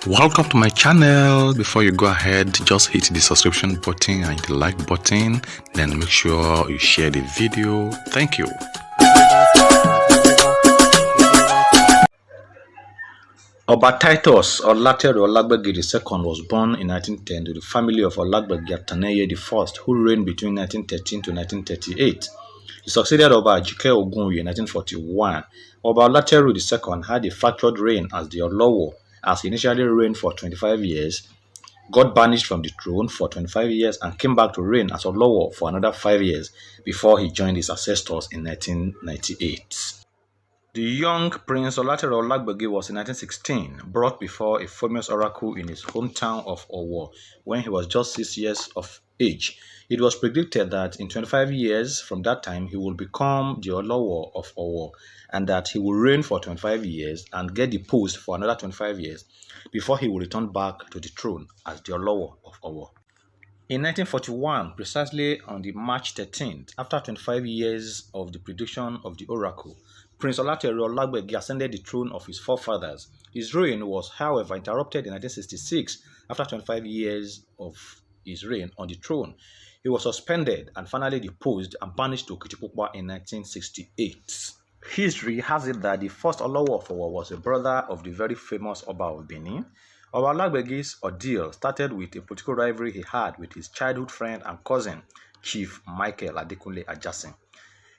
Welcome to my channel. Before you go ahead, just hit the subscription button and the like button, then make sure you share the video. Thank you. Oba Titus Olateru Olagbegi II was born in 1910 to the family of Olagbegi Ataneye I, who reigned between 1913 to 1938. He succeeded Oba Ajike Ogoon Oyea in 1941. Oba Olateru II had a fractured reign as the Ohlorwar, as he initially reigned for 25 years, got banished from the throne for 25 years, and came back to reign as Ohlorwar for another 5 years before he joined his ancestors in 1998. The young Prince Olateru Olagbegi was in 1916 brought before a famous oracle in his hometown of Ohlorwar when he was just 6 years of age. It was predicted that in 25 years from that time he will become the Ohlorwar of Ohlorwar, and that he will reign for 25 years and get the post for another 25 years before he will return back to the throne as the Ohlorwar of Ohlorwar. In 1941, precisely on the March 13th, after 25 years of the prediction of the oracle, Prince Olateru Olagbegi ascended the throne of his forefathers. His reign was, however, interrupted in 1966 after 25 years of his reign on the throne. He was suspended and finally deposed and banished to Okitipupa in 1968. History has it that the first Ohlorwar of Ohlorwar was a brother of the very famous Oba of Benin. Oba Olagbegi's ordeal started with a political rivalry he had with his childhood friend and cousin, Chief Michael Adekunle Ajasin.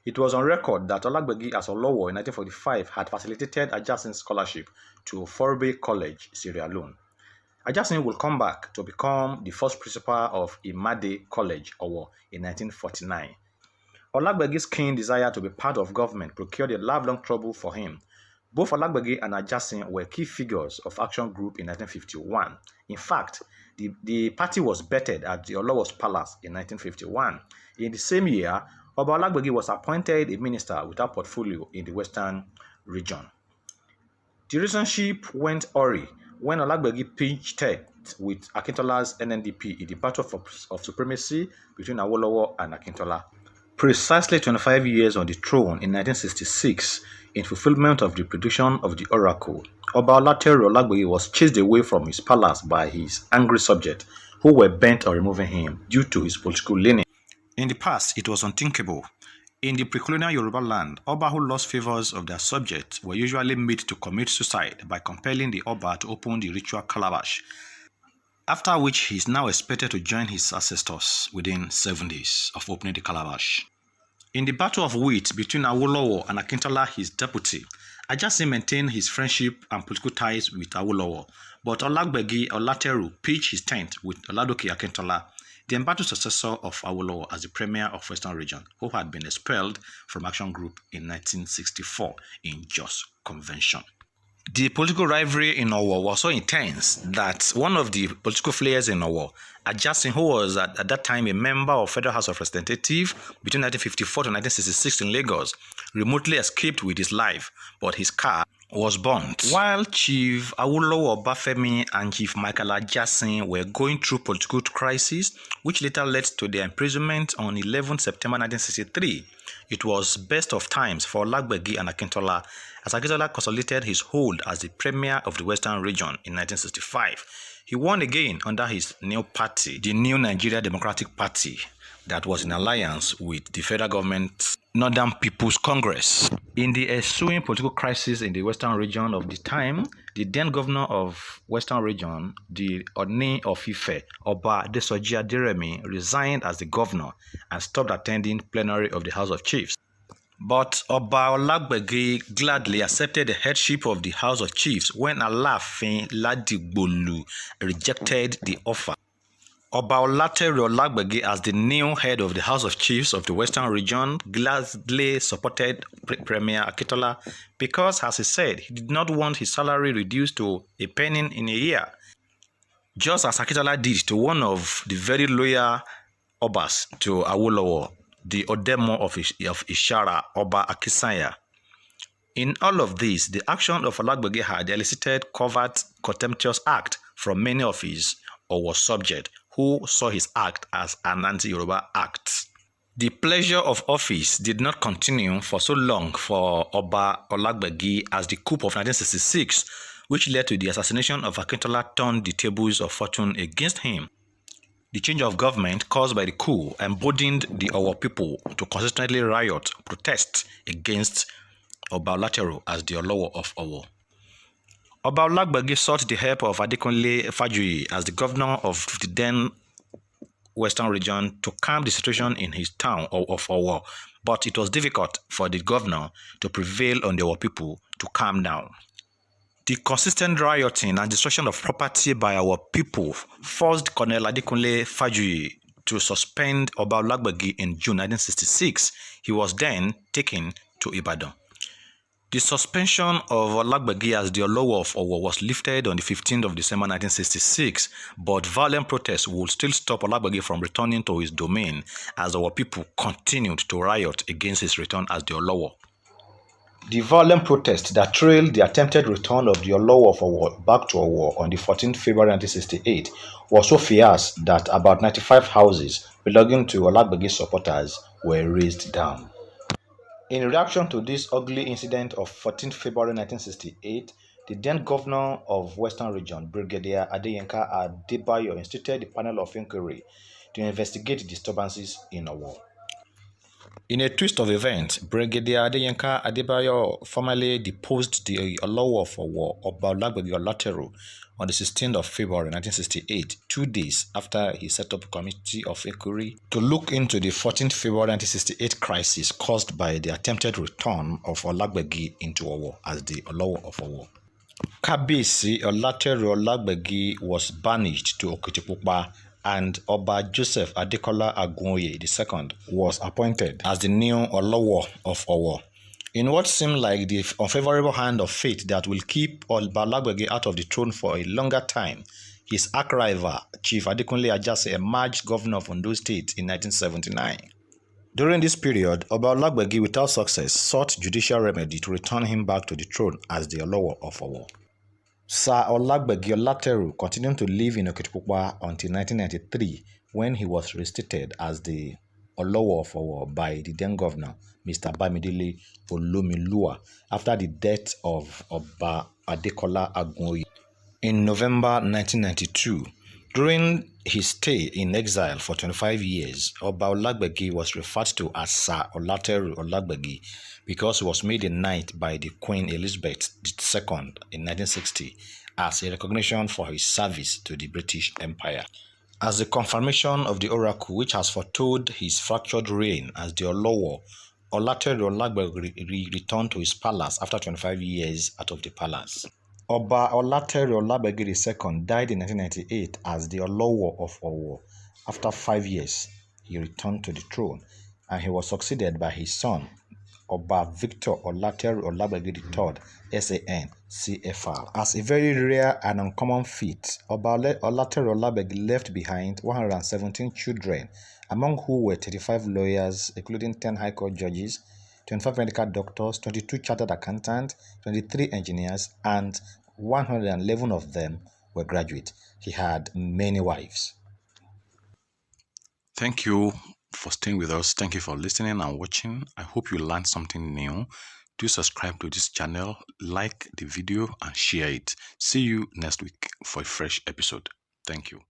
It was on record that Olagbegi as Ohlorwar in 1945 had facilitated Ajasin's scholarship to Forbe College, Sierra Leone. Ajasin will come back to become the first principal of Imade College, Owo, in 1949. Olagbegi's keen desire to be part of government procured a lifelong trouble for him. Both Olagbegi and Ajasin were key figures of Action Group in 1951. In fact, the party was betted at the Ohlorwar's palace in 1951. In the same year, Oba Olagbegi was appointed a minister without portfolio in the Western region. The relationship went awry when Olagbegi pinched tent with Akintola's NNDP in the battle of supremacy between Ohlorwar and Akintola. Precisely 25 years on the throne in 1966, in fulfillment of the prediction of the oracle, Oba Olateru Olagbegi was chased away from his palace by his angry subjects, who were bent on removing him due to his political leaning. In the past, it was unthinkable. In the pre-colonial Yoruba land, Oba who lost favors of their subjects were usually made to commit suicide by compelling the Oba to open the ritual calabash, after which he is now expected to join his ancestors within 7 days of opening the calabash. In the battle of wit between Ohlorwar and Akintola, his deputy, Ajasin maintained his friendship and political ties with Ohlorwar, but Olagbegi Olateru pitched his tent with Oladoke Akintola, the embattled successor of Ohlorwar as the premier of Western region, who had been expelled from Action Group in 1964 in Jos Convention. The political rivalry in Ohlorwar was so intense that one of the political players in Ohlorwar, Ajasin, who was at that time a member of Federal House of Representatives between 1954 to 1966 in Lagos, remotely escaped with his life, but his car was burnt. While Chief Awolowo Obafemi and Chief Michael Ajasin were going through political crisis, which later led to their imprisonment on 11 September 1963, it was best of times for Olagbegi and Akintola, as Akintola consolidated his hold as the premier of the Western region in 1965. He won again under his new party, the New Nigeria Democratic Party, that was in alliance with the federal government's Northern People's Congress. In the ensuing political crisis in the Western region of the time, the then governor of Western region, the Oni of Ife, Oba Desoji Aderemi, resigned as the governor and stopped attending plenary of the House of Chiefs. But Oba Olagbegi gladly accepted the headship of the House of Chiefs when Alaafin Ladigbolu rejected the offer. Oba Olateru Olagbegi, as the new head of the House of Chiefs of the Western region, gladly supported Premier Akintola because, as he said, he did not want his salary reduced to a penny in a year, just as Akintola did to one of the very loyal Obas to Ohlorwar, the Odemo of Ishara, Oba Akisanya. In all of this, the action of Olagbegi had elicited covert, contemptuous act from many of his Owo subjects, who saw his act as an anti-Yoruba act. The pleasure of office did not continue for so long for Oba Olagbegi, as the coup of 1966 which led to the assassination of Akintola turned the tables of fortune against him. The change of government caused by the coup emboldened the Owo people to consistently riot, protest against Oba Olateru as the Ohlorwar of Owo. Oba Olagbegi sought the help of Adekunle Fajuyi as the governor of the then Western region to calm the situation in his town of Owo, but it was difficult for the governor to prevail on the Owo people to calm down. The consistent rioting and destruction of property by our people forced Colonel Adekunle Fajuyi to suspend Oba Olagbegi in June 1966. He was then taken to Ibadan. The suspension of Olagbegi as the Ohlorwar of Owo was lifted on the 15th of December 1966, but violent protests would still stop Olagbegi from returning to his domain as our people continued to riot against his return as the Ohlorwar. The violent protest that trailed the attempted return of the Ohlorwar of Owo back to Owo on the 14th February 1968 was so fierce that about 95 houses belonging to Olagbegi supporters were razed down. In reaction to this ugly incident of 14th February 1968, the then governor of Western Region, Brigadier Adeyinka Adebayo, instituted a panel of inquiry to investigate the disturbances in Owo. In a twist of events, Brigadier Adeyinka Adebayo formally deposed the Ohlorwar of Owo, Oba Olagbegi Olateru, on the 16th of February 1968, 2 days after he set up a committee of inquiry to look into the 14th February 1968 crisis caused by the attempted return of Olagbegi into Owo as the Ohlorwar of Owo. Kabiyesi Olateru Olagbegi was banished to Okitipupa, and Oba Joseph Adekola Ogoon Oyea II was appointed as the new Ohlorwar of Owo. In what seemed like the unfavorable hand of fate that will keep Oba Olagbegi out of the throne for a longer time, his arch rival, Chief Adekunle Ajase, emerged governor of Ondo State in 1979. During this period, Oba Olagbegi, without success, sought judicial remedy to return him back to the throne as the Ohlorwar of Owo. Sir Olagbegi Olateru continued to live in Okitipupa until 1993, when he was reinstated as the Ohlorwar of Owo by the then governor, Mr. Bamidele Olumilua, after the death of Oba Adekola Ogoon Oyea in November 1992. During his stay in exile for 25 years, Oba Olagbegi was referred to as Sir Olateru Olagbegi because he was made a knight by the Queen Elizabeth II in 1960 as a recognition for his service to the British Empire. As a confirmation of the oracle which has foretold his fractured reign as the Ohlorwar, Olateru Olagbegi returned to his palace after 25 years out of the palace. Oba Olateru Olagbegi II died in 1998 as the Ohlorwar of Owo. After 5 years, he returned to the throne, and he was succeeded by his son, Oba Victor Olateru Olagbegi III, SAN, CFR. As a very rare and uncommon feat, Oba Olateru Olagbegi left behind 117 children, among whom were 35 lawyers, including 10 High Court judges, 25 medical doctors, 22 chartered accountants, 23 engineers, and 111 of them were graduates. He had many wives. Thank you for staying with us. Thank you for listening and watching. I hope you learned something new. Do subscribe to this channel, like the video, and share it. See you next week for a fresh episode. Thank you.